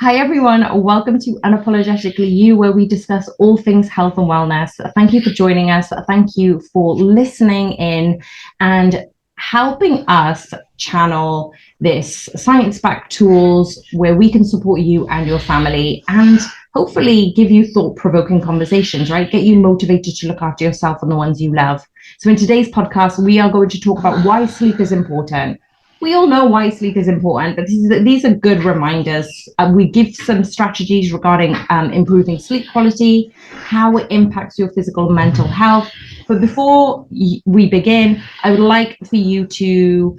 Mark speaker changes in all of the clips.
Speaker 1: Hi, everyone. Welcome to Unapologetically You, where we discuss all things health and wellness. Thank you for joining us. Thank you for listening in and helping us channel this science-backed tools where we can support you and your family and hopefully give you thought-provoking conversations, right? Get you motivated to look after yourself and the ones you love. So in today's podcast, we are going to talk about why sleep is important. We all know why sleep is important, but these are good reminders. We give some strategies regarding improving sleep quality, how it impacts your physical and mental health. But before we begin, I would like for you to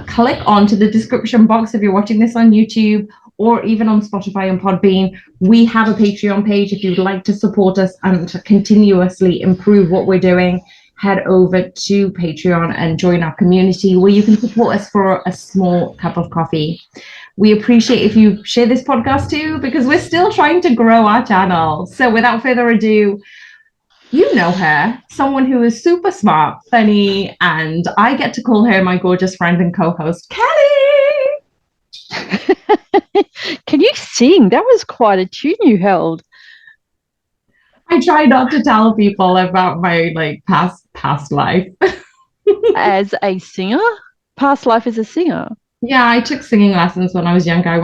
Speaker 1: click onto the description box if you're watching this on YouTube or even on Spotify and Podbean. We have a Patreon page if you would like to support us and to continuously improve what we're doing. Head over to Patreon and join our community where you can support us for a small cup of coffee. We appreciate if you share this podcast too, because we're still trying to grow our channel. So without further ado, you know her, someone who is super smart, funny, and I get to call her my gorgeous friend and co-host, Kelly.
Speaker 2: Can you sing? That was quite a tune you held.
Speaker 1: I try not to tell people about my past life.
Speaker 2: As a singer, past life as a singer.
Speaker 1: Yeah, I took singing lessons when I was younger. I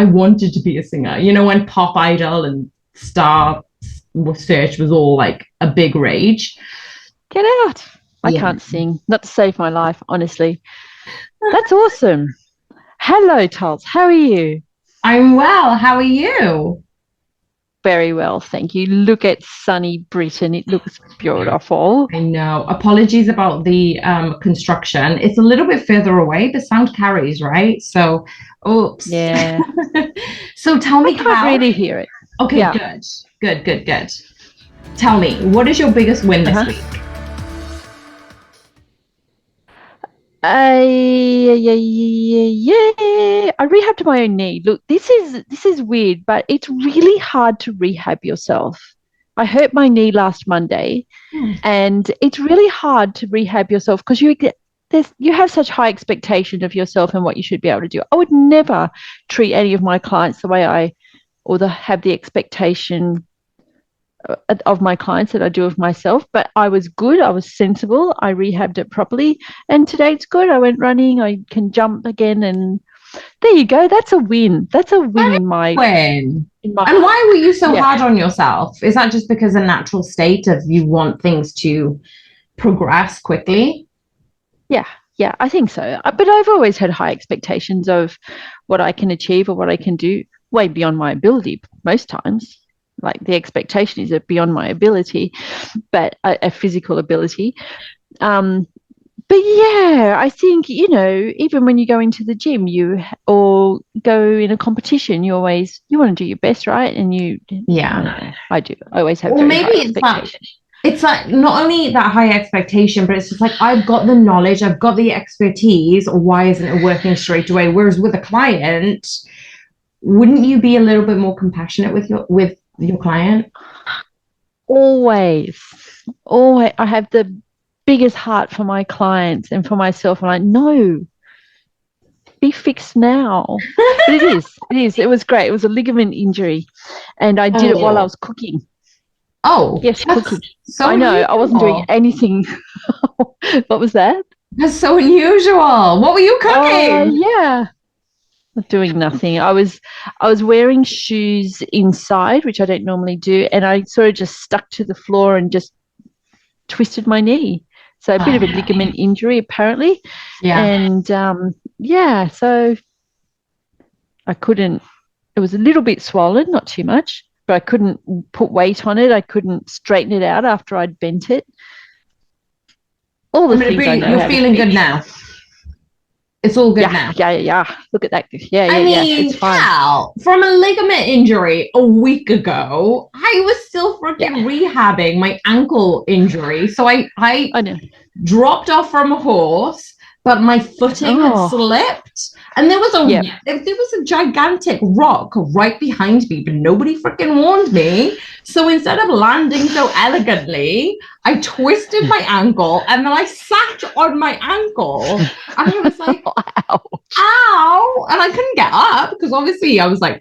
Speaker 1: wanted to be a singer. You know, when Pop Idol and Star Search was all like a big rage.
Speaker 2: Get out. I
Speaker 1: Yeah.
Speaker 2: can't sing. Not to save my life, honestly. That's awesome. Hello, Tulz. How are you?
Speaker 1: I'm well. How are you?
Speaker 2: Very well, thank you. Look at sunny Britain. It looks beautiful.
Speaker 1: I know. Apologies about the construction. It's a little bit further away, but sound carries, right? So, oops.
Speaker 2: Yeah.
Speaker 1: So tell
Speaker 2: I
Speaker 1: me
Speaker 2: can't
Speaker 1: how.
Speaker 2: really hear it.
Speaker 1: Okay,
Speaker 2: Yeah.
Speaker 1: good. Tell me, what is your biggest win this week?
Speaker 2: Yeah. I rehabbed my own knee. Look, this is weird, but it's really hard to rehab yourself. I hurt my knee last Monday, and it's really hard to rehab yourself because you have such high expectations of yourself and what you should be able to do. I would never treat any of my clients the way have the expectation of my clients that I do of myself, but I was good. I was sensible. I rehabbed it properly. And today it's good. I went running. I can jump again. And there you go. That's a win. That's a win in my.
Speaker 1: Win.
Speaker 2: In my
Speaker 1: And why were you so
Speaker 2: yeah.
Speaker 1: hard on yourself? Is that just because a natural state of you want things to progress quickly?
Speaker 2: Yeah, I think so. But I've always had high expectations of what I can achieve or what I can do way beyond my ability most times. Like the expectation is beyond my ability, but a physical ability. Um, but yeah, I think, even when you go into the gym, or go in a competition, you want to do your best, right? And
Speaker 1: Yeah.
Speaker 2: I do. I always have
Speaker 1: Well,
Speaker 2: very
Speaker 1: maybe
Speaker 2: high expectations.
Speaker 1: it's like not only that high expectation, but it's just like I've got the knowledge, I've got the expertise. Why isn't it working straight away? Whereas with a client, wouldn't you be a little bit more compassionate with your client?
Speaker 2: Always, always. I have the biggest heart for my clients and for myself. I'm like, no, be fixed now. But it is. It is. It was great. It was a ligament injury, and I did it while I
Speaker 1: Oh,
Speaker 2: was cooking.
Speaker 1: oh,
Speaker 2: Yes,
Speaker 1: that's
Speaker 2: cooking.
Speaker 1: so
Speaker 2: I know. I wasn't doing
Speaker 1: unusual.
Speaker 2: anything. What was that?
Speaker 1: That's so unusual. What were you
Speaker 2: Oh,
Speaker 1: cooking?
Speaker 2: yeah. Doing nothing. I was wearing shoes inside, which I don't normally do, and I sort of just stuck to the floor and just twisted my knee. So a bit of a ligament injury apparently.
Speaker 1: Yeah.
Speaker 2: And yeah, so I couldn't, it was a little bit swollen, not too much, but I couldn't put weight on it. I couldn't straighten it out after I'd bent it. All
Speaker 1: I
Speaker 2: the
Speaker 1: mean,
Speaker 2: things I know
Speaker 1: you're
Speaker 2: how to
Speaker 1: feeling good
Speaker 2: fix.
Speaker 1: now. It's all good
Speaker 2: Yeah,
Speaker 1: now.
Speaker 2: yeah. Look at that. Yeah,
Speaker 1: I
Speaker 2: It's
Speaker 1: mean,
Speaker 2: fine.
Speaker 1: Cal, from a ligament injury a week ago, I was still
Speaker 2: Yeah,
Speaker 1: freaking rehabbing my ankle injury. So I
Speaker 2: I know.
Speaker 1: dropped off from a horse, but my footing had
Speaker 2: Oh,
Speaker 1: slipped. And
Speaker 2: yeah.
Speaker 1: there was a gigantic rock right behind me, but nobody freaking warned me. So instead of landing so elegantly, I twisted my ankle and then I sat on my ankle. And I was like,
Speaker 2: Ouch.
Speaker 1: ow. And I couldn't get up because obviously I was like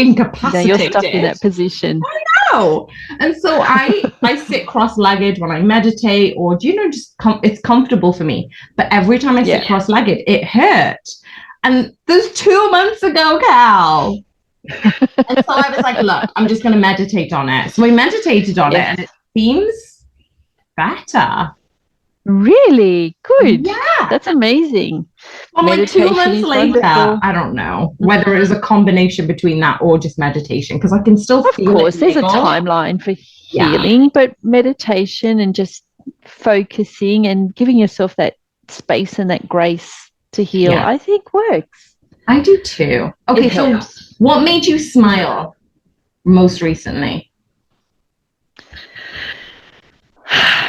Speaker 1: incapacitated.
Speaker 2: you're stuck in that position.
Speaker 1: No. And so I sit cross-legged when I meditate, or just it's comfortable for me. But every time I sit cross-legged, it hurt. And this 2 months ago, Cal. And so I was like, look, I'm just going to meditate on it. So I meditated on it, and it seems better.
Speaker 2: Really good.
Speaker 1: Yeah,
Speaker 2: that's amazing.
Speaker 1: Well, like 2 months later, I don't know whether it was a combination between that or just meditation, because I can still feel it. Of course,
Speaker 2: there's a timeline for healing, but meditation and just focusing and giving yourself that space and that grace to heal, I think works.
Speaker 1: I do too. Okay, so what made you smile most recently?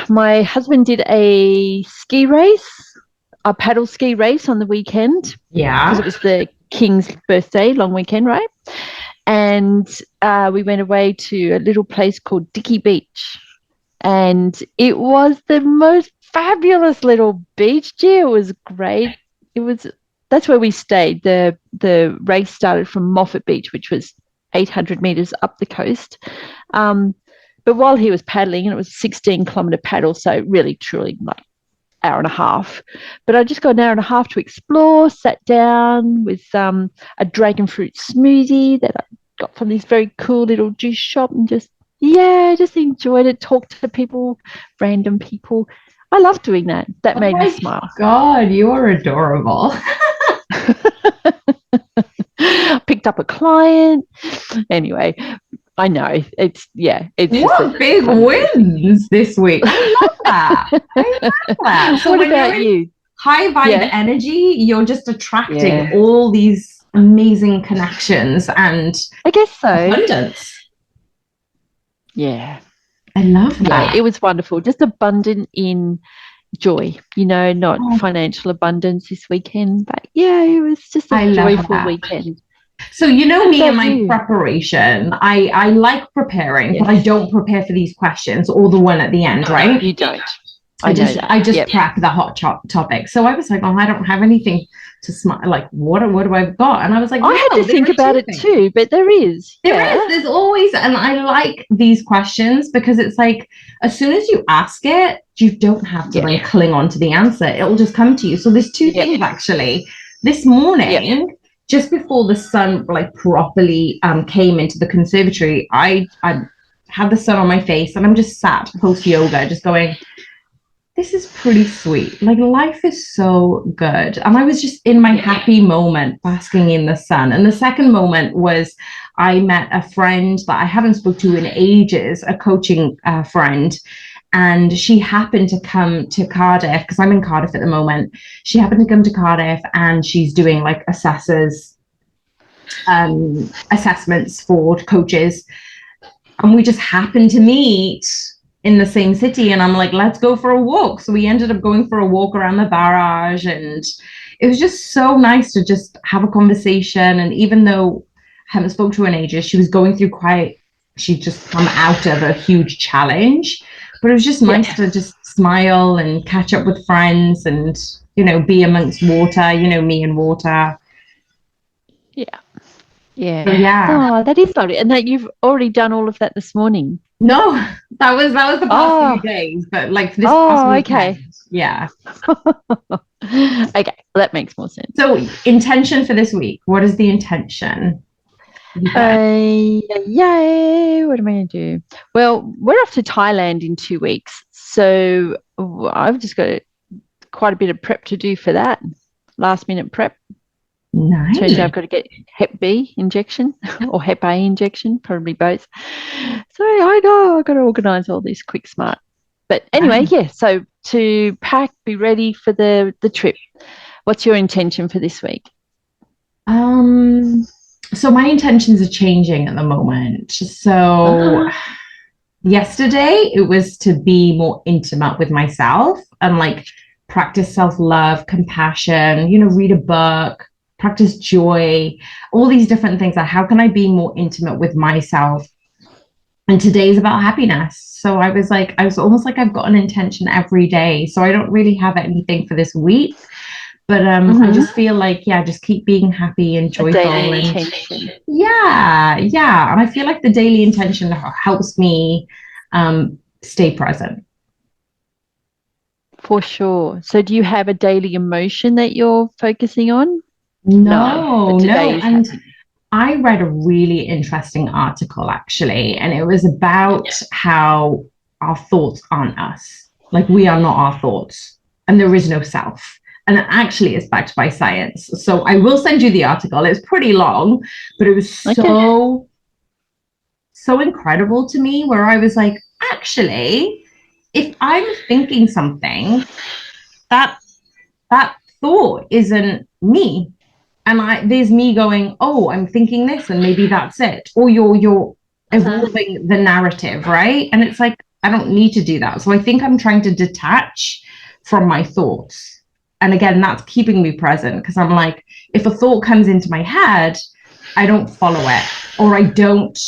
Speaker 2: My husband did a paddle ski race on the weekend.
Speaker 1: Yeah.
Speaker 2: Because it was the King's birthday, long weekend, right? And we went away to a little place called Dicky Beach. And it was the most fabulous little beach. Gee, it was great. That's where we stayed. The race started from Moffat Beach, which was 800 meters up the coast. But while he was paddling, and it was a 16-kilometer paddle, so really, truly like hour and a half. But I just got an hour and a half to explore, sat down with a dragon fruit smoothie that I got from this very cool little juice shop, and just enjoyed it, talked to people, random people. I love doing that. That made me smile.
Speaker 1: God, you're adorable.
Speaker 2: Picked up a client. Anyway, I know it's
Speaker 1: what big wins this week. I love that. So
Speaker 2: what about you?
Speaker 1: High vibe energy, you're just attracting all these amazing connections and
Speaker 2: I guess so.
Speaker 1: Abundance.
Speaker 2: Yeah.
Speaker 1: I love that.
Speaker 2: It was wonderful. Just abundant in joy, not financial abundance this weekend, but it was just a joyful weekend.
Speaker 1: So me and my preparation, I like preparing, but I don't prepare for these questions or the one at the end, right?
Speaker 2: You don't.
Speaker 1: I just prep the hot topic. So I was like, I don't have anything to smile. Like, what do I've got? And I was like,
Speaker 2: I had to think about it too, but there is.
Speaker 1: There's always, and I like these questions because it's like, as soon as you ask it, you don't have to like cling on to the answer. It'll just come to you. So there's two things actually. This morning, just before the sun like properly came into the conservatory, I had the sun on my face, and I'm just sat post yoga, just going, this is pretty sweet. Like, life is so good. And I was just in my happy moment, basking in the sun. And the second moment was I met a friend that I haven't spoken to in ages, a coaching friend. And she happened to come to Cardiff, because I'm in Cardiff at the moment. She happened to come to Cardiff, and she's doing like assessments for coaches. And we just happened to meet in the same city, and I'm like, let's go for a walk. So we ended up going for a walk around the barrage, and it was just so nice to just have a conversation. And even though I haven't spoken to her in ages, she was going through she'd just come out of a huge challenge, but it was just nice to just smile and catch up with friends and be amongst water, me and water.
Speaker 2: Oh, that is lovely. And that you've already done all of that this morning.
Speaker 1: No, that was the past few days, but like this past weekend. Yeah.
Speaker 2: Okay, well, that makes more sense.
Speaker 1: So, intention for this week. What is the intention?
Speaker 2: What am I going to do? Well, we're off to Thailand in 2 weeks, so I've just got quite a bit of prep to do for that. Last minute prep.
Speaker 1: Nice.
Speaker 2: Turns out I've got to get Hep B injection or Hep A injection, probably both. So I know I've got to organise all this quick smart. But anyway, so to pack, be ready for the trip. What's your intention for this week?
Speaker 1: So my intentions are changing at the moment. So yesterday it was to be more intimate with myself and like practice self-love, compassion, read a book, practice joy, all these different things. Like, how can I be more intimate with myself? And today's about happiness. So I was almost like I've got an intention every day. So I don't really have anything for this week, But I just feel like, just keep being happy and joyful.
Speaker 2: Daily intention.
Speaker 1: Yeah. And I feel like the daily intention helps me stay present.
Speaker 2: For sure. So do you have a daily emotion that you're focusing on?
Speaker 1: No. And
Speaker 2: happy.
Speaker 1: I read a really interesting article actually, and it was about how our thoughts aren't us. Like, we are not our thoughts, and there is no self. And actually, it's backed by science. So I will send you the article. It's pretty long, but it was so incredible to me, where I was like, actually, if I'm thinking something, that thought isn't me. And there's me going, oh, I'm thinking this, and maybe that's it. Or you're evolving the narrative, right? And it's like, I don't need to do that. So I think I'm trying to detach from my thoughts. And again, that's keeping me present, because I'm like, if a thought comes into my head, I don't follow it, or I don't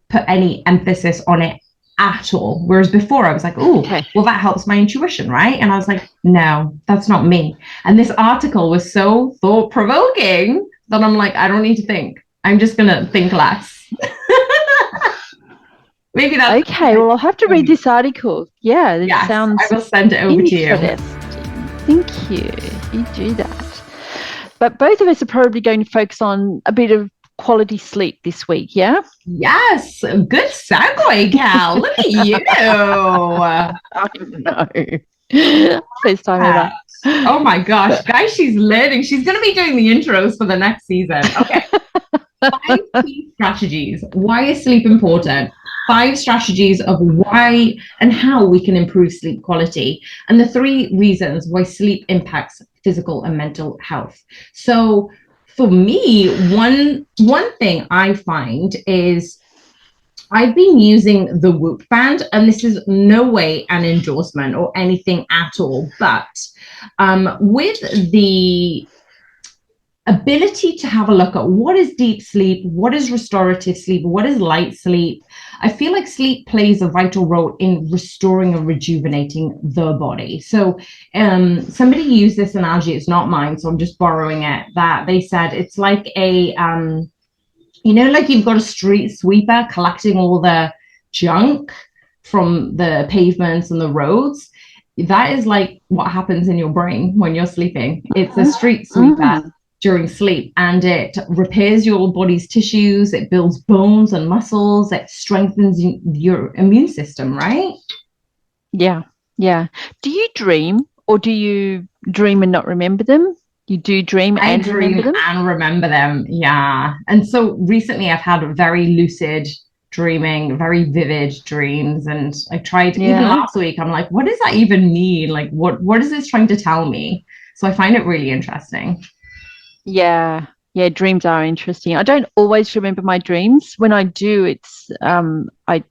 Speaker 1: put any emphasis on it at all. Whereas before I was like, oh, well, that helps my intuition, right? And I was like, no, that's not me. And this article was so thought-provoking that I'm like, I don't need to think. I'm just gonna think less. Maybe that's
Speaker 2: okay. Well, I'll have to read this article. Yeah, it sounds.
Speaker 1: I will send it over to you.
Speaker 2: Thank you. You do that. But both of us are probably going to focus on a bit of quality sleep this week, yeah?
Speaker 1: Yes. Good segue, Cal. Look at you.
Speaker 2: I know. First time ever.
Speaker 1: Oh my gosh. Guys, she's learning. She's going to be doing the intros for the next season. Okay. 5 key strategies. Why is sleep important? 5 strategies of why and how we can improve sleep quality, and the 3 reasons why sleep impacts physical and mental health. So for me, one thing I find is I've been using the Whoop band, and this is no way an endorsement or anything at all, but with the ability to have a look at what is deep sleep, what is restorative sleep, what is light sleep. I feel like sleep plays a vital role in restoring and rejuvenating the body. So somebody used this analogy, it's not mine, so I'm just borrowing it, that they said it's like a, like you've got a street sweeper collecting all the junk from the pavements and the roads. That is like what happens in your brain when you're sleeping. It's a street sweeper during sleep, and it repairs your body's tissues, it builds bones and muscles, it strengthens your immune system, right?
Speaker 2: Yeah. Do you dream, or do you dream and not remember them? You do dream and
Speaker 1: remember them. Yeah. And so recently I've had very lucid dreaming, very vivid dreams, and I tried even last week, I'm like, what does that even mean? Like, what is this trying to tell me? So I find it really interesting.
Speaker 2: Yeah, dreams are interesting. I don't always remember my dreams. When I do, it's I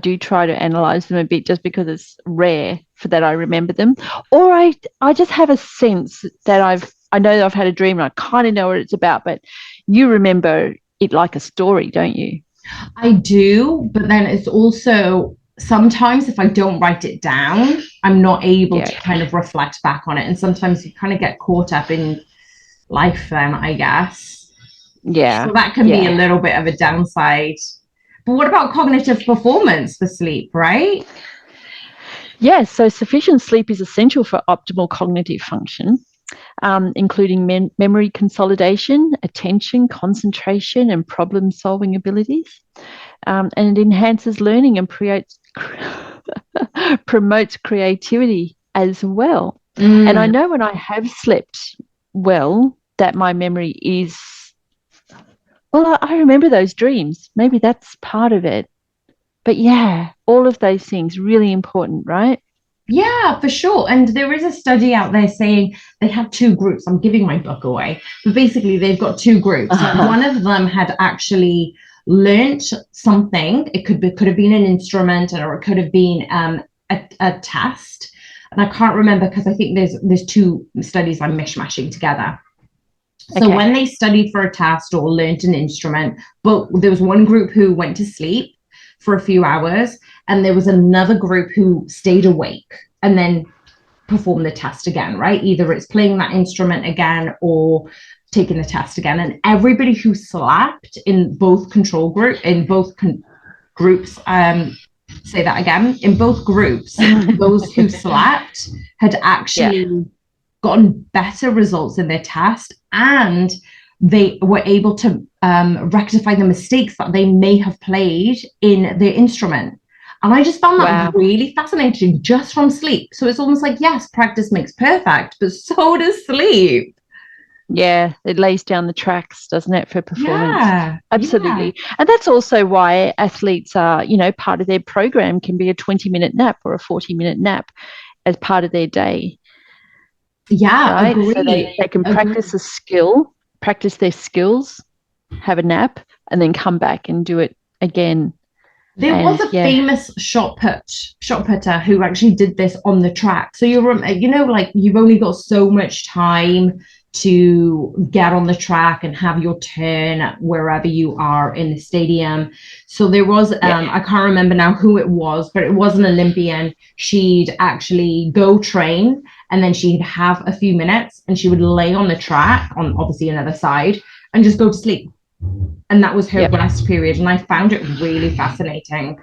Speaker 2: do try to analyze them a bit, just because it's rare for that I remember them. Or I just have a sense that I know that I've had a dream and I kind of know what it's about, but you remember it like a story, don't you?
Speaker 1: I do, but then it's also sometimes if I don't write it down, I'm not able to kind of reflect back on it. And sometimes you kind of get caught up in life then, I guess.
Speaker 2: Yeah.
Speaker 1: So that can be a little bit of a downside. But what about cognitive performance for sleep, right?
Speaker 2: Yes, so sufficient sleep is essential for optimal cognitive function, including memory consolidation, attention, concentration, and problem-solving abilities. And it enhances learning and promotes creativity as well. And I know when I have slept well, that my memory is, well, I remember those dreams. Maybe that's part of it. But yeah, all of those things really important, right?
Speaker 1: Yeah, for sure. And there is a study out there saying they had 2 groups. I'm giving my book away, but basically they've got 2 groups. One of them had actually learnt something. It could have been an instrument, or it could have been a test. And I can't remember, because I think there's 2 studies I'm mishmashing together. So when they studied for a test or learnt an instrument, but there was one group who went to sleep for a few hours, and there was another group who stayed awake and then perform the test again, right? Either it's playing that instrument again or taking the test again. And everybody who slept in both groups, say that again, in both groups, those who slept had actually gotten better results in their test, and they were able to rectify the mistakes that they may have played in their instrument. And I just found that really fascinating just from sleep. So it's almost like, yes, practice makes perfect, but so does sleep.
Speaker 2: Yeah, it lays down the tracks, doesn't it, for performance?
Speaker 1: Yeah,
Speaker 2: absolutely. Yeah. And that's also why athletes are, part of their program can be a 20-minute nap or a 40-minute nap as part of their day.
Speaker 1: Yeah,
Speaker 2: right?
Speaker 1: agree.
Speaker 2: So they can practice practice their skills, have a nap, and then come back and do it again.
Speaker 1: There was a famous shot putter who actually did this on the track. So you've only got so much time to get on the track and have your turn wherever you are in the stadium. So there was, I can't remember now who it was, but it was an Olympian. She'd actually go train, and then she'd have a few minutes, and she would lay on the track on obviously another side and just go to sleep. And that was her rest period. And I found it really fascinating.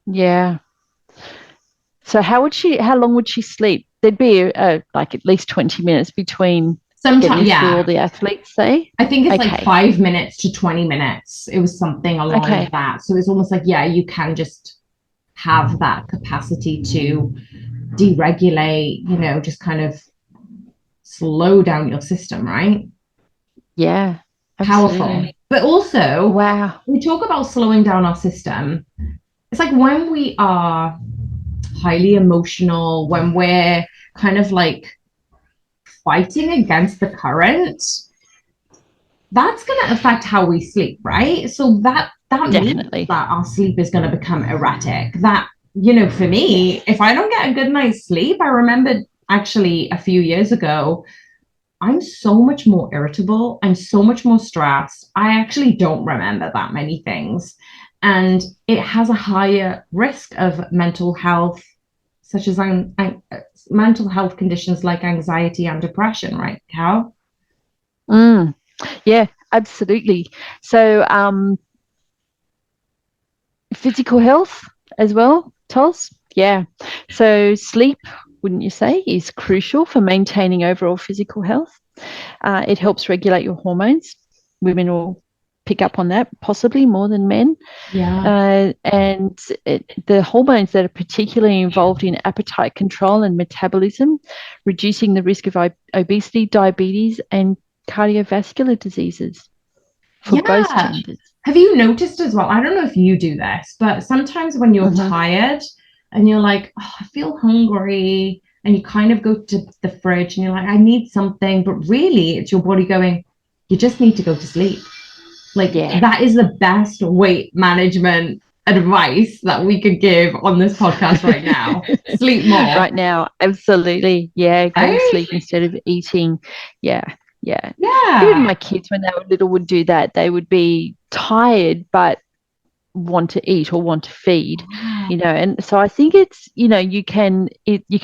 Speaker 2: Yeah. So how long would she sleep? There'd be like at least 20 minutes between
Speaker 1: sometimes
Speaker 2: through all the athletes, say?
Speaker 1: I think it's like 5 minutes to 20 minutes. It was something along that. So it's almost like, you can just have that capacity to deregulate, just kind of slow down your system, right?
Speaker 2: Yeah.
Speaker 1: Absolutely. Powerful. But also, we talk about slowing down our system. It's like when we are highly emotional, when we're kind of like fighting against the current, that's going to affect how we sleep, right? So that means that our sleep is going to become erratic. That, for me, if I don't get a good night's sleep, I remembered actually a few years ago, I'm so much more irritable. I'm so much more stressed. I actually don't remember that many things. And it has a higher risk of mental health, such as mental health conditions like anxiety and depression, right, Cal?
Speaker 2: Yeah, absolutely. So physical health as well, Tos? Yeah. So sleep, wouldn't you say, is crucial for maintaining overall physical health. It helps regulate your hormones. Women will pick up on that possibly more than men.
Speaker 1: Yeah.
Speaker 2: And the hormones that are particularly involved in appetite control and metabolism, reducing the risk of obesity, diabetes, and cardiovascular diseases for both genders.
Speaker 1: Have you noticed as well? I don't know if you do this, but sometimes when you're tired and you're like, I feel hungry, and you kind of go to the fridge and you're like, I need something, but really it's your body going, you just need to go to sleep. Like that is the best weight management advice that we could give on this podcast right now. Sleep more.
Speaker 2: Right now, absolutely. Yeah, go to sleep instead of eating. Yeah. Even my kids, when they were little, would do that. They would be tired but want to eat or want to feed, and so I think it's, you can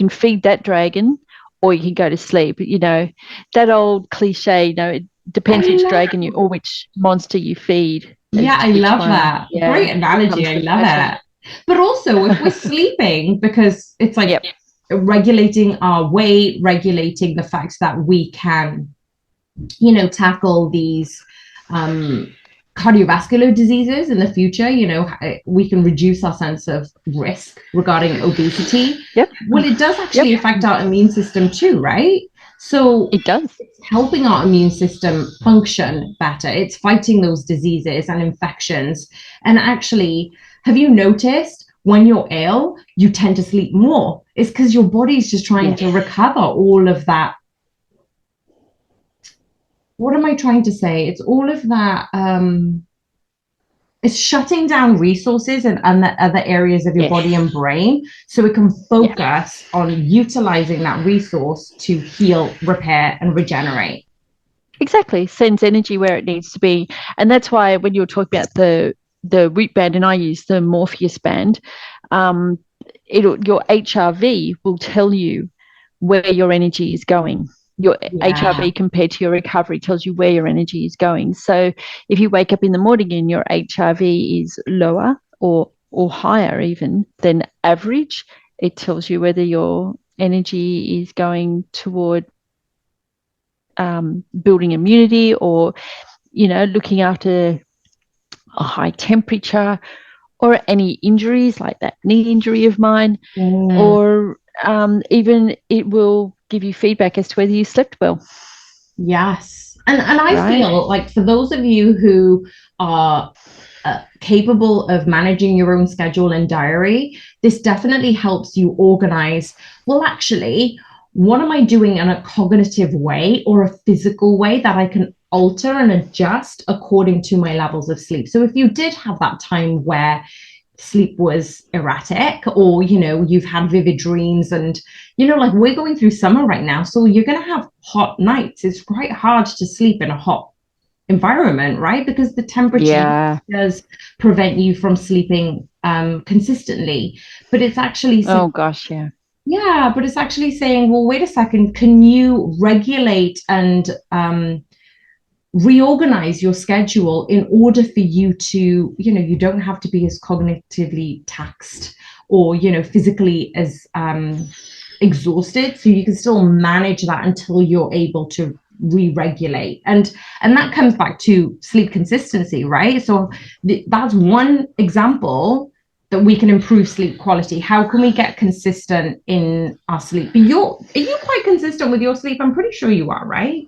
Speaker 2: feed that dragon or you can go to sleep. That old cliche, it depends which dragon or which monster you feed.
Speaker 1: I love that. Great analogy. I love it. But also if we're sleeping, because it's like regulating our weight, regulating the fact that we can tackle these cardiovascular diseases in the future, we can reduce our sense of risk regarding obesity. Well, it does actually affect our immune system too, right? So
Speaker 2: it does.
Speaker 1: It's helping our immune system function better. It's fighting those diseases and infections. And actually, have you noticed when you're ill, you tend to sleep more? It's because your body's just trying to recover all of that. What am I trying to say? It's all of that. It's shutting down resources and the other areas of your body and brain, so it can focus on utilizing that resource to heal, repair, and regenerate.
Speaker 2: Exactly. Sends energy where it needs to be. And that's why when you were talking about the Whoop band, and I use the Morpheus band, your HRV will tell you where your energy is going. Your
Speaker 1: Yeah.
Speaker 2: HRV compared to your recovery tells you where your energy is going. So if you wake up in the morning and your HRV is lower or higher even than average, it tells you whether your energy is going toward building immunity, or looking after a high temperature, or any injuries like that knee injury of mine, or even it will give you feedback as to whether you slept well.
Speaker 1: Yes. And I
Speaker 2: Right.
Speaker 1: feel like for those of you who are capable of managing your own schedule and diary, this definitely helps you organize. Well, actually, what am I doing in a cognitive way or a physical way that I can alter and adjust according to my levels of sleep? So if you did have that time where sleep was erratic, or you've had vivid dreams, and like we're going through summer right now, so you're going to have hot nights. It's quite hard to sleep in a hot environment, right? Because the temperature does prevent you from sleeping consistently. But it's actually saying, but it's actually saying, well, wait a second, can you regulate and reorganize your schedule in order for you to, you don't have to be as cognitively taxed or, physically as exhausted. So you can still manage that until you're able to re-regulate. And that comes back to sleep consistency, right? So that's one example that we can improve sleep quality. How can we get are you quite consistent with your sleep? I'm pretty sure you are, right?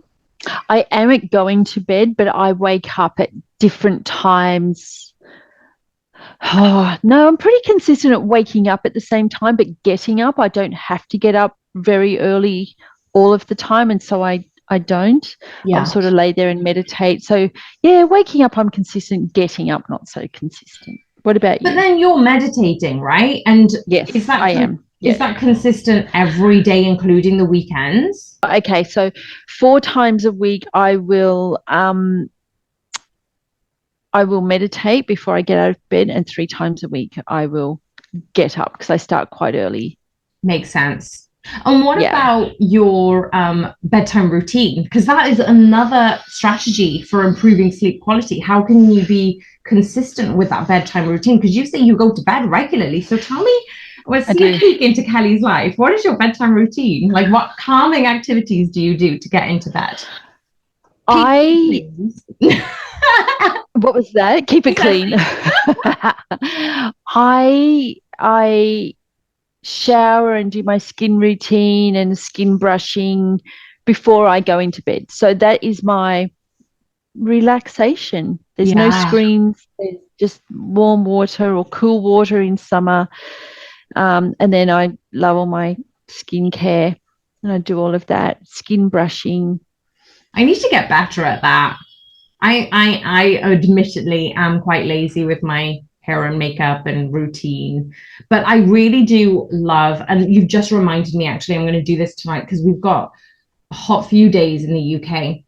Speaker 2: I am at going to bed, but I wake up at different times. Oh, no, I'm pretty consistent at waking up at the same time, but getting up, I don't have to get up very early all of the time. And so I don't. I'll sort of lay there and meditate. So, yeah, waking up, I'm consistent. Getting up, not so consistent. What about you?
Speaker 1: But then you're meditating, right? And
Speaker 2: yes, I am.
Speaker 1: Is that consistent every day, including the weekends?
Speaker 2: Okay, so 4 times a week I will meditate before I get out of bed, and 3 times a week I will get up because I start quite early.
Speaker 1: Makes sense. And what about your bedtime routine? Because that is another strategy for improving sleep quality. How can you be consistent with that bedtime routine? Because you say you go to bed regularly. So tell me, we're sneak peek into Kelly's life. What is your bedtime routine? Like, what calming activities do you do to get into bed?
Speaker 2: What was that? Keep it clean. I shower and do my skin routine and skin brushing before I go into bed. So that is my relaxation. There's no screens. There's just warm water or cool water in summer. And then I love all my skincare, and I do all of that, skin brushing.
Speaker 1: I need to get better at that. I admittedly am quite lazy with my hair and makeup and routine, but I really do love, and you've just reminded me, actually, I'm going to do this tonight because we've got a hot few days in the UK.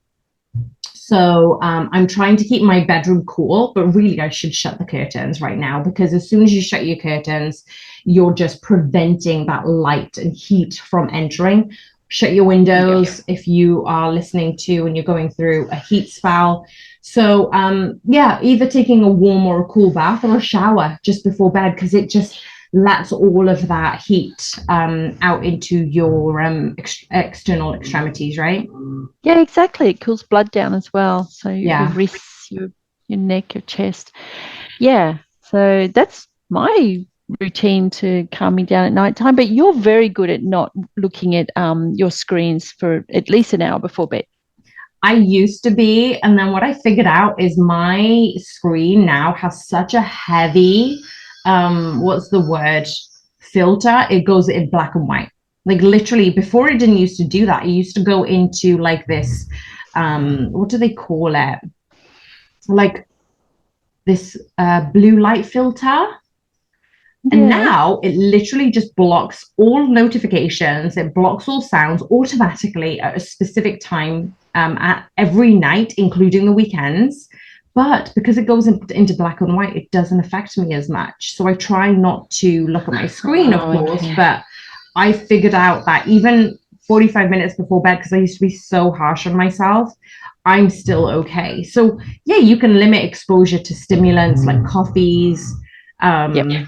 Speaker 1: So I'm trying to keep my bedroom cool, but really I should shut the curtains right now, because as soon as you shut your curtains, you're just preventing that light and heat from entering. Shut your windows if you are listening to and you're going through a heat spell. So either taking a warm or a cool bath or a shower just before bed, because it just lets all of that heat out into your external extremities, right?
Speaker 2: Yeah, exactly. It cools blood down as well. So your wrists, your neck, your chest. Yeah. So that's my routine to calm me down at night time. But you're very good at not looking at your screens for at least an hour before bed.
Speaker 1: I used to be, and then what I figured out is my screen now has such a heavy filter. It goes in black and white. Like literally, before it didn't used to do that. It used to go into like this what do they call it, like this blue light filter. And now it literally just blocks all notifications. It blocks all sounds automatically at a specific time at every night, including the weekends. But because it goes into black and white, it doesn't affect me as much. So I try not to look at my screen, of course, but I figured out that even 45 minutes before bed, because I used to be so harsh on myself, I'm still okay. So yeah, you can limit exposure to stimulants like coffees.
Speaker 2: Yep.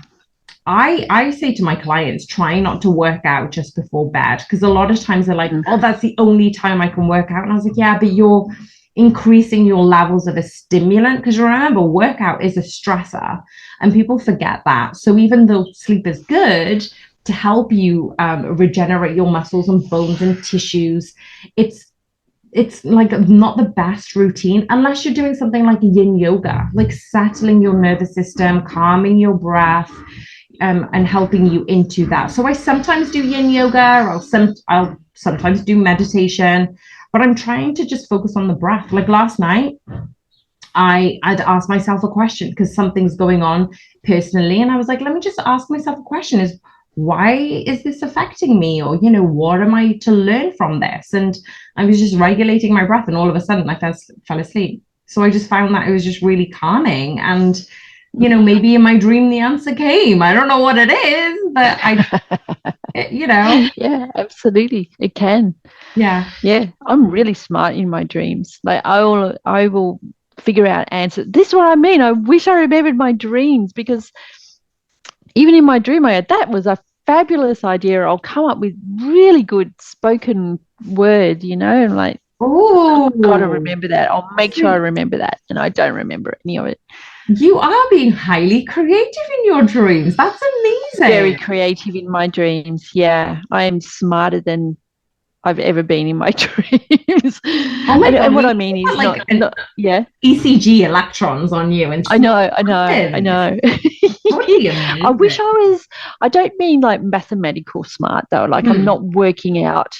Speaker 1: I say to my clients, try not to work out just before bed, because a lot of times they're like, oh, that's the only time I can work out. And I was like, yeah, but you're increasing your levels of a stimulant, because remember, workout is a stressor and people forget that. So even though sleep is good to help you regenerate your muscles and bones and tissues, it's like not the best routine unless you're doing something like yin yoga, like settling your nervous system, calming your breath, and helping you into that. So I sometimes do yin yoga, or I'll sometimes do meditation, but I'm trying to just focus on the breath. Like last night, I'd ask myself a question because something's going on personally, and I was like, let me just ask myself a question: is why is this affecting me, or what am I to learn from this? And I was just regulating my breath, and all of a sudden I fell asleep. So I just found that it was just really calming. And maybe in my dream the answer came. I don't know what it is, but
Speaker 2: Yeah, absolutely. It can.
Speaker 1: yeah.
Speaker 2: Yeah, I'm really smart in my dreams. Like I will figure out answers. This is what I mean. I wish I remembered my dreams, because even in my dream I had, that was a fabulous idea. I'll come up with really good spoken word, and like,
Speaker 1: Oh,
Speaker 2: I've got to remember that. I'll make sure I remember that. And I don't remember any of it.
Speaker 1: you are being highly creative in your dreams. That's
Speaker 2: Very
Speaker 1: amazing.
Speaker 2: creative in my dreams. Yeah, I am smarter than I've ever been in my dreams.
Speaker 1: Oh my
Speaker 2: And
Speaker 1: God,
Speaker 2: what
Speaker 1: we
Speaker 2: I mean is
Speaker 1: like an
Speaker 2: not yeah.
Speaker 1: ECG electrons on you and
Speaker 2: I
Speaker 1: see
Speaker 2: know,
Speaker 1: what
Speaker 2: I know, I
Speaker 1: happens.
Speaker 2: know.
Speaker 1: That would be
Speaker 2: I wish
Speaker 1: amazing.
Speaker 2: I was, I don't mean like mathematical smart though. Like, I'm
Speaker 1: Hmm.
Speaker 2: not working out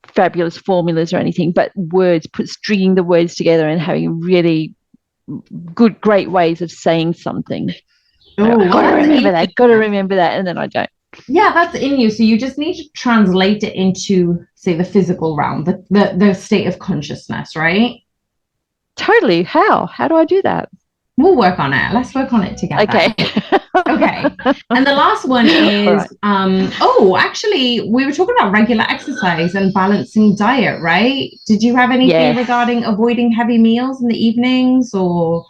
Speaker 2: fabulous formulas or anything, but words, stringing the words together and having really good, great ways of saying something. Like,
Speaker 1: Oh,
Speaker 2: I've
Speaker 1: well,
Speaker 2: got to
Speaker 1: that's
Speaker 2: remember
Speaker 1: in
Speaker 2: that, got to remember that. And then I don't.
Speaker 1: yeah, that's in you. So you just need to translate it into, say, the physical realm, the state of consciousness, right?
Speaker 2: Totally. How? How do I do that?
Speaker 1: We'll work on it. Let's work on it together.
Speaker 2: Okay.
Speaker 1: Okay. And the last one
Speaker 2: All
Speaker 1: is
Speaker 2: right.
Speaker 1: actually, we were talking about regular exercise and balancing diet, right? Did you have anything
Speaker 2: Yes.
Speaker 1: regarding avoiding heavy meals in the evenings, or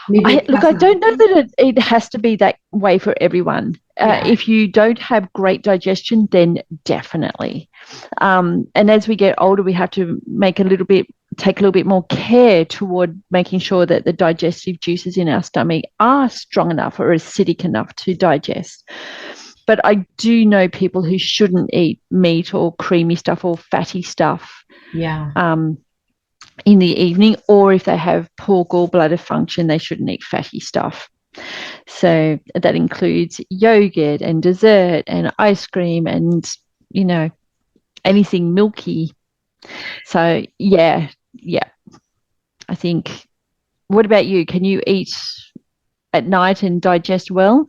Speaker 1: maybe a
Speaker 2: Look, I don't know
Speaker 1: personality?
Speaker 2: that it has to be that way for everyone.
Speaker 1: Yeah.
Speaker 2: If you don't have great digestion, then definitely. And as we get older, we have to take a little bit more care toward making sure that the digestive juices in our stomach are strong enough or acidic enough to digest. But I do know people who shouldn't eat meat or creamy stuff or fatty stuff.
Speaker 1: Yeah.
Speaker 2: In the evening, or if they have poor gallbladder function, they shouldn't eat fatty stuff. So that includes yogurt and dessert and ice cream and, you know, anything milky. So, yeah, I think. What about you? Can you eat at night and digest well?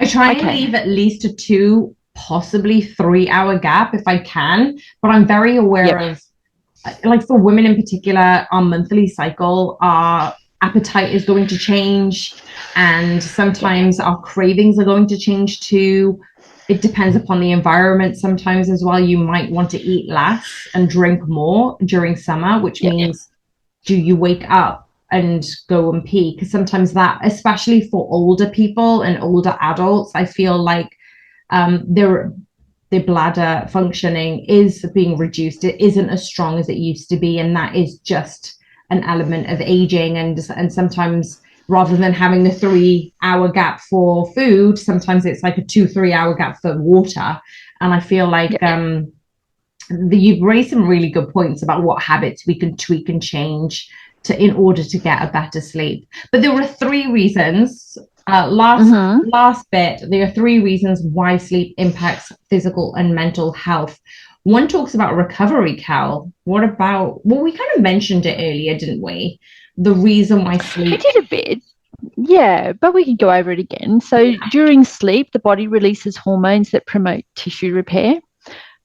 Speaker 1: I try
Speaker 2: I
Speaker 1: and
Speaker 2: can.
Speaker 1: leave at least a 2, possibly 3 hour gap if I can, but I'm very aware
Speaker 2: Yep.
Speaker 1: of, like for women in particular, our monthly cycle, our appetite is going to change, and
Speaker 2: Yep.
Speaker 1: sometimes our cravings are going to change too. It depends upon the environment sometimes as well. You might want to eat less and drink more during summer, which
Speaker 2: Yep.
Speaker 1: means, do you wake up and go and pee? Because sometimes that, especially for older people and older adults, I feel like their bladder functioning is being reduced. It isn't as strong as it used to be, and that is just an element of aging. And sometimes, rather than having the 3 hour gap for food, sometimes it's like a 2 3 hour gap for water. And I feel like
Speaker 2: Yep.
Speaker 1: you've raised some really good points about what habits we can tweak and change to in order to get a better sleep. But there were 3 reasons.
Speaker 2: Mm-hmm.
Speaker 1: Last bit. There are 3 reasons why sleep impacts physical and mental health. One talks about recovery, Cal. What about? Well, we kind of mentioned it earlier, didn't we? The reason why
Speaker 2: I
Speaker 1: sleep.
Speaker 2: did a bit. Yeah, but we can go over it again. So during sleep, the body releases hormones that promote tissue repair,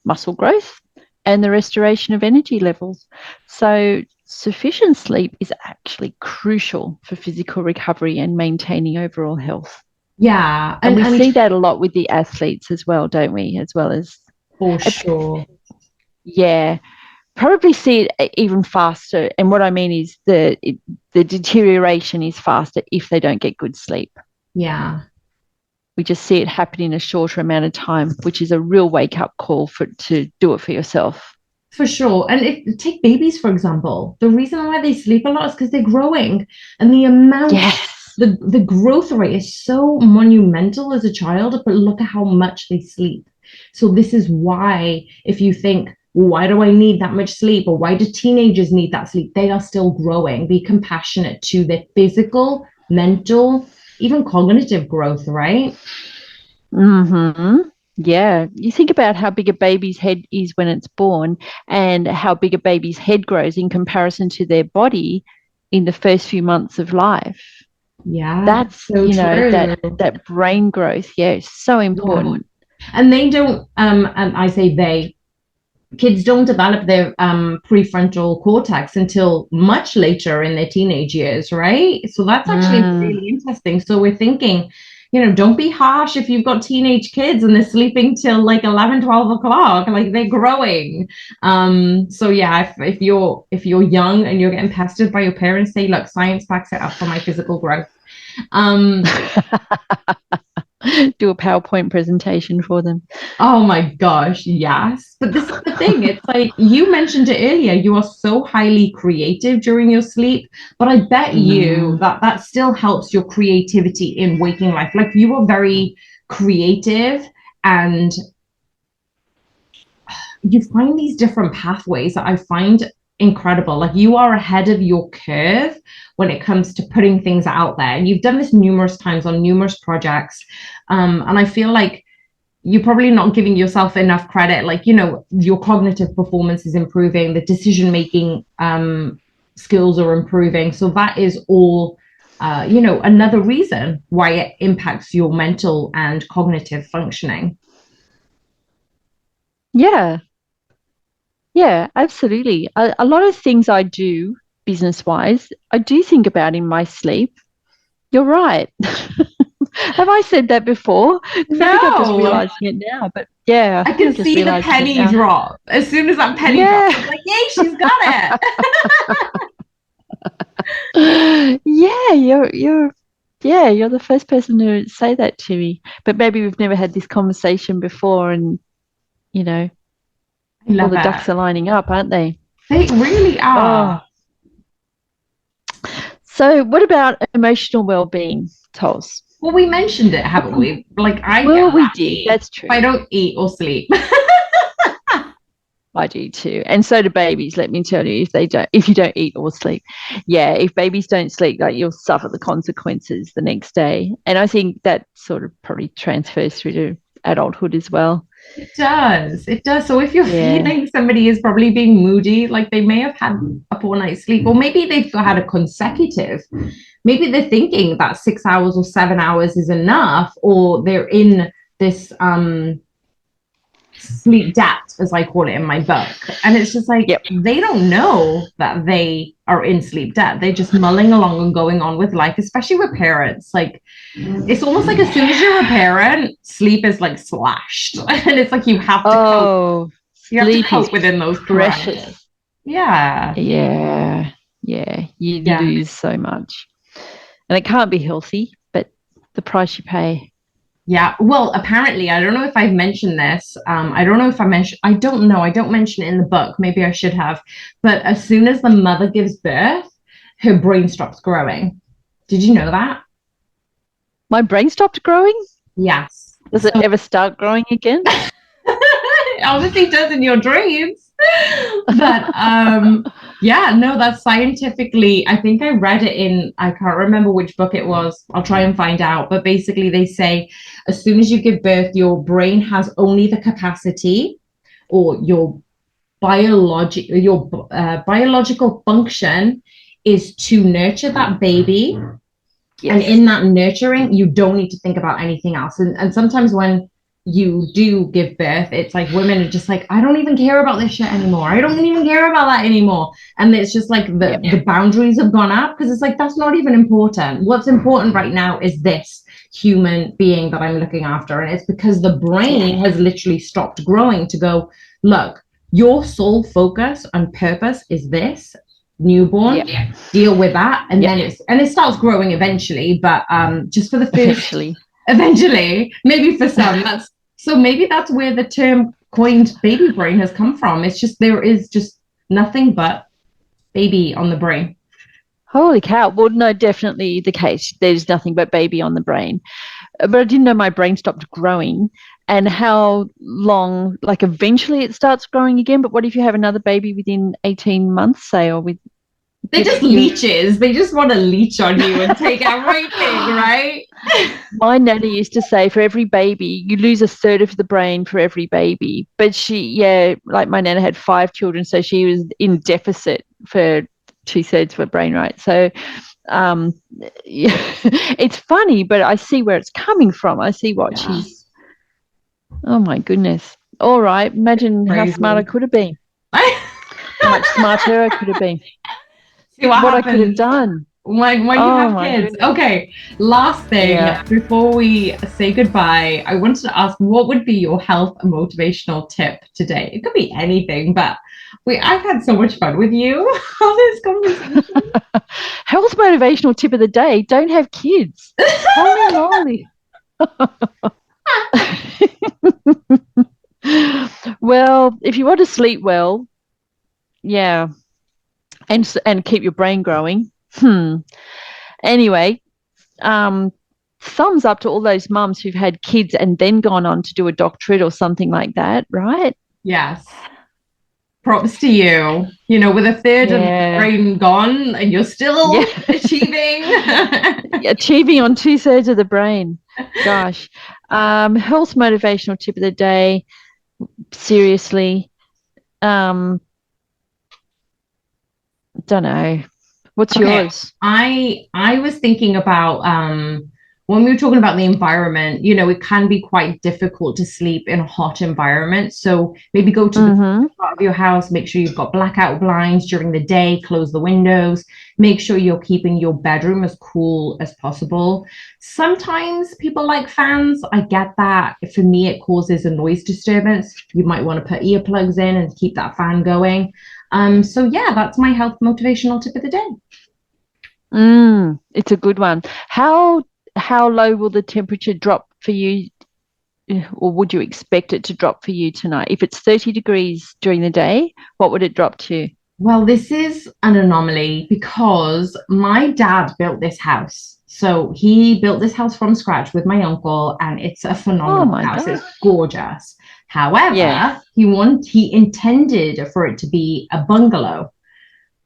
Speaker 2: muscle growth, and the restoration of energy levels. So, sufficient sleep is actually crucial for physical recovery and maintaining overall health.
Speaker 1: Yeah,
Speaker 2: And we
Speaker 1: and
Speaker 2: see that a lot with the athletes as well, don't we? As well as
Speaker 1: for sure.
Speaker 2: Yeah, probably see it even faster. And what I mean is the deterioration is faster if they don't get good sleep.
Speaker 1: Yeah.
Speaker 2: We just see it happen in a shorter amount of time, which is a real wake up call to do it for yourself.
Speaker 1: For sure. And take babies, for example. The reason why they sleep a lot is because they're growing. And the amount,
Speaker 2: Yes.
Speaker 1: the growth rate is so monumental as a child, but look at how much they sleep. So this is why, if you think, why do I need that much sleep? Or why do teenagers need that sleep? They are still growing. Be compassionate to their physical, mental, even cognitive growth, right?
Speaker 2: Mm-hmm. Yeah. You think about how big a baby's head is when it's born and how big a baby's head grows in comparison to their body in the first few months of life.
Speaker 1: Yeah,
Speaker 2: That's,
Speaker 1: so true.
Speaker 2: that brain growth. Yeah, it's so
Speaker 1: Yeah.
Speaker 2: important.
Speaker 1: And they don't, and I say they, kids don't develop their prefrontal cortex until much later in their teenage years, right? So that's actually
Speaker 2: Mm.
Speaker 1: really interesting. So we're thinking, don't be harsh if you've got teenage kids and they're sleeping till like 11, 12 o'clock, like they're growing. So yeah, if you're young and you're getting pestered by your parents, say, look, science backs it up for my physical growth. Um,
Speaker 2: Do a PowerPoint presentation for them.
Speaker 1: Oh my gosh, yes. But this is the thing. It's like you mentioned it earlier, you are so highly creative during your sleep, but I bet you
Speaker 2: Mm.
Speaker 1: that still helps your creativity in waking life. Like you are very creative and you find these different pathways that I find incredible. Like you are ahead of your curve when it comes to putting things out there. And you've done this numerous times on numerous projects. And I feel like you're probably not giving yourself enough credit. Like, your cognitive performance is improving, the decision making skills are improving. So that is all, another reason why it impacts your mental and cognitive functioning.
Speaker 2: Yeah. Yeah, absolutely. A lot of things I do business wise, I do think about in my sleep. You're right. Have I said that before? Because I think I'm just
Speaker 1: No,
Speaker 2: realizing it now. But yeah, I
Speaker 1: I
Speaker 2: think
Speaker 1: can
Speaker 2: I'm just
Speaker 1: see the
Speaker 2: realizing it
Speaker 1: penny
Speaker 2: now.
Speaker 1: drop. As soon as that penny drops,
Speaker 2: Yeah.
Speaker 1: I was like, yay, she's got it.
Speaker 2: Yeah, you're the first person to say that to me. But maybe we've never had this conversation before and you know,
Speaker 1: I
Speaker 2: all
Speaker 1: love
Speaker 2: the
Speaker 1: it.
Speaker 2: ducks are lining up, aren't they?
Speaker 1: They really are.
Speaker 2: Oh. So what about emotional well-being, Tols?
Speaker 1: Well, we mentioned it, haven't we? Like, I get
Speaker 2: Well, we did.
Speaker 1: ratty
Speaker 2: That's
Speaker 1: if I
Speaker 2: true.
Speaker 1: don't eat or sleep.
Speaker 2: I do too. And so do babies, let me tell you, if you don't eat or sleep. Yeah, if babies don't sleep, like you'll suffer the consequences the next day. And I think that sort of probably transfers through to adulthood as well.
Speaker 1: It does. It does. So if you're
Speaker 2: Yeah.
Speaker 1: feeling somebody is probably being moody, like they may have had a poor night's sleep, or maybe they've had a consecutive. Maybe they're thinking that 6 hours or 7 hours is enough, or they're in this sleep debt, as I call it in my book. And it's just like
Speaker 2: Yep.
Speaker 1: they don't know that they are in sleep debt. They're just mulling along and going on with life, especially with parents. Like it's almost like as soon as you're a parent, sleep is like slashed. And it's like you have to cope.
Speaker 2: Oh,
Speaker 1: You have to
Speaker 2: sleep is
Speaker 1: cope within those parameters.
Speaker 2: precious.
Speaker 1: Yeah.
Speaker 2: Yeah. Yeah. You
Speaker 1: Yeah.
Speaker 2: lose so much. And it can't be healthy, but the price you pay.
Speaker 1: Yeah. Well, apparently, I don't know if I've mentioned this. I don't know if I mentioned, I don't know. I don't mention it in the book. Maybe I should have. But as soon as the mother gives birth, her brain stops growing. Did you know that?
Speaker 2: My brain stopped growing?
Speaker 1: Yes.
Speaker 2: Does it
Speaker 1: So
Speaker 2: ever start growing again?
Speaker 1: it obviously does in your dreams. But yeah, no, that's scientifically, I think I read it in, I can't remember which book it was. I'll try and find out. But basically, they say as soon as you give birth, your brain has only the capacity or biological function is to nurture that baby. And
Speaker 2: Yes.
Speaker 1: in that nurturing, you don't need to think about anything else. And sometimes when you do give birth, it's like women are just like, I don't even care about this shit anymore. I don't even care about that anymore. And it's just like
Speaker 2: Yep.
Speaker 1: the boundaries have gone up because it's like, that's not even important. What's important right now is this human being that I'm looking after. And it's because the brain has literally stopped growing to go, look, your sole focus and purpose is this newborn.
Speaker 2: Yeah.
Speaker 1: Deal with that, and
Speaker 2: Yeah.
Speaker 1: then it starts growing eventually. But just for the first,
Speaker 2: eventually,
Speaker 1: maybe for some, maybe that's where the term coined baby brain has come from. It's just there is just nothing but baby on the brain.
Speaker 2: Holy cow. Well, no, definitely the case. There's nothing but baby on the brain. But I didn't know my brain stopped growing and how long, like eventually it starts growing again. But what if you have another baby within 18 months, say, or with.
Speaker 1: They're just leeches. They just want to leech on you and take everything, right?
Speaker 2: My nanny used to say, for every baby, you lose a third of the brain for every baby. But like my nana had 5 children, so she was in deficit for 2/3 of her brain, right? So yeah, it's funny, but I see where it's coming from. I see what she's. Oh my goodness! All right, imagine how smart I could have been. How much smarter I could have been.
Speaker 1: See
Speaker 2: what I could have done
Speaker 1: when you have kids. Goodness. Okay, last thing before we say goodbye, I wanted to ask, what would be your health and motivational tip today? It could be anything, but I've had so much fun with you on this conversation.
Speaker 2: Health motivational tip of the day: don't have kids. Holy moly. Well, if you want to sleep well, yeah, and keep your brain growing. Anyway, thumbs up to all those mums who've had kids and then gone on to do a doctorate or something like that, right?
Speaker 1: Yes. Props to you. You know, with a third of the brain gone and you're still achieving.
Speaker 2: Achieving on 2/3 of the brain. Gosh. Health motivational tip of the day. Seriously. Don't know. What's yours?
Speaker 1: I was thinking about when we were talking about the environment, you know, it can be quite difficult to sleep in a hot environment. So maybe go to the part of your house, make sure you've got blackout blinds during the day, close the windows, make sure you're keeping your bedroom as cool as possible. Sometimes people like fans. I get that. For me, it causes a noise disturbance. You might want to put earplugs in and keep that fan going. So yeah, that's my health motivational tip of the day.
Speaker 2: It's a good one. How low will the temperature drop for you, or would you expect it to drop for you tonight? If it's 30 degrees during the day, what would it drop to?
Speaker 1: Well, this is an anomaly because my dad built this house. So he built this house from scratch with my uncle, and it's a phenomenal house. Gosh. It's gorgeous. However, he intended for it to be a bungalow.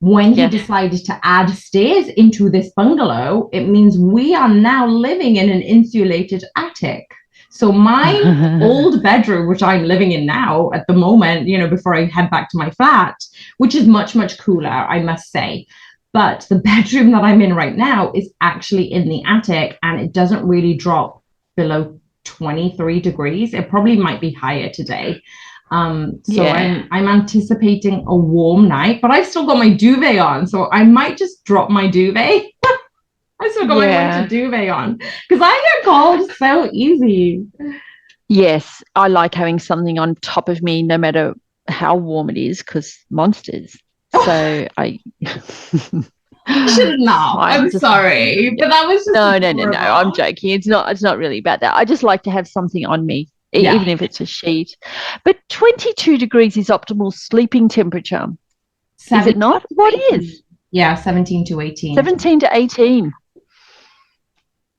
Speaker 1: When he decided to add stairs into this bungalow, it means we are now living in an insulated attic. So my old bedroom, which I'm living in now at the moment, you know, before I head back to my flat, which is much, much cooler, I must say. But the bedroom that I'm in right now is actually in the attic, and it doesn't really drop below 23 degrees. It probably might be higher today. I'm anticipating a warm night, but I've still got my duvet on, so I might just drop my duvet. I still got my winter duvet on because I get cold so easy.
Speaker 2: Yes, I like having something on top of me no matter how warm it is, because monsters. So I
Speaker 1: should not. I'm sorry, but that was just
Speaker 2: no. I'm joking. It's not really about that. I just like to have something on me. Even if it's a sheet. But 22 degrees is optimal sleeping temperature. Is it not? What is?
Speaker 1: Yeah, 17 to 18.
Speaker 2: 17 to 18.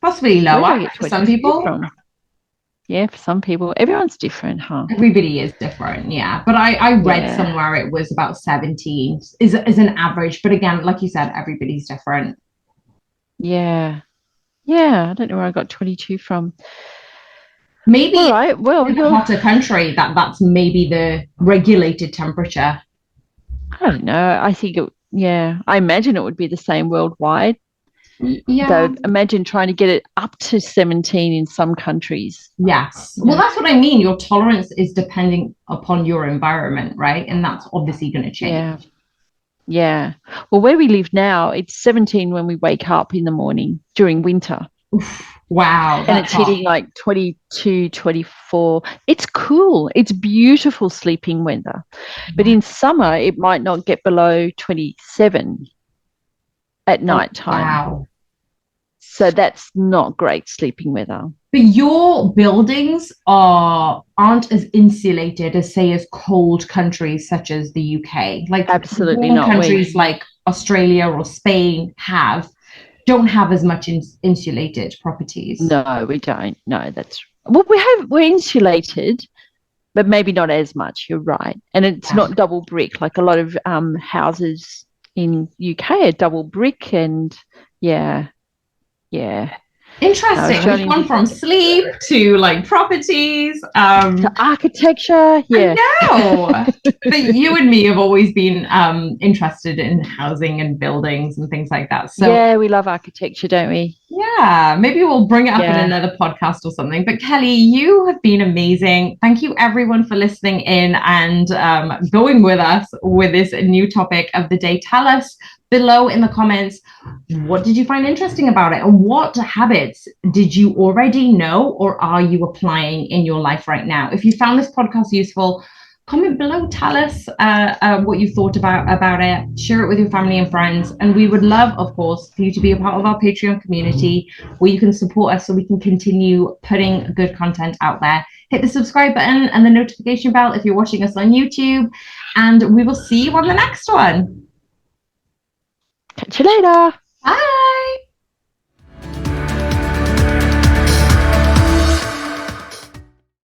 Speaker 1: Possibly lower for some people.
Speaker 2: Yeah, for some people. Everyone's different, huh?
Speaker 1: Everybody is different, yeah. But I read somewhere it was about 17 is an average. But again, like you said, everybody's different.
Speaker 2: Yeah. Yeah, I don't know where I got 22 from.
Speaker 1: Maybe in a hotter country that's maybe the regulated temperature.
Speaker 2: I don't know. I think I imagine it would be the same worldwide. Yeah. Though imagine trying to get it up to 17 in some countries.
Speaker 1: Yes. Well, that's what I mean. Your tolerance is depending upon your environment, right? And that's obviously going to change.
Speaker 2: Yeah. Well, where we live now, it's 17 when we wake up in the morning during winter.
Speaker 1: Oof. Wow.
Speaker 2: And it's hitting like 22, 24. It's cool. It's beautiful sleeping weather. But in summer, it might not get below 27 at night time.
Speaker 1: Wow.
Speaker 2: So that's not great sleeping weather.
Speaker 1: But your buildings aren't as insulated as, say, as cold countries such as the UK. Like
Speaker 2: absolutely
Speaker 1: warm
Speaker 2: not.
Speaker 1: Countries like Australia or Spain don't have as much insulated properties.
Speaker 2: No, we don't. No, that's we're insulated, but maybe not as much. You're right, and it's not double brick like a lot of houses in UK are double brick, and yeah.
Speaker 1: Interesting. We've gone from sleep to like properties,
Speaker 2: to architecture. Yeah,
Speaker 1: I know. But you and me have always been interested in housing and buildings and things like that. So
Speaker 2: yeah, we love architecture, don't we?
Speaker 1: yeah, maybe we'll bring it up in another podcast or something. But Kelly, you have been amazing. Thank you everyone for listening in and going with us with this new topic of the day. Tell us below in the comments, what did you find interesting about it? And what habits did you already know or are you applying in your life right now? If you found this podcast useful, comment below, tell us what you thought about it, share it with your family and friends. And we would love, of course, for you to be a part of our Patreon community where you can support us so we can continue putting good content out there. Hit the subscribe button and the notification bell if you're watching us on YouTube, and we will see you on the next one.
Speaker 2: Catch you later.
Speaker 1: Bye.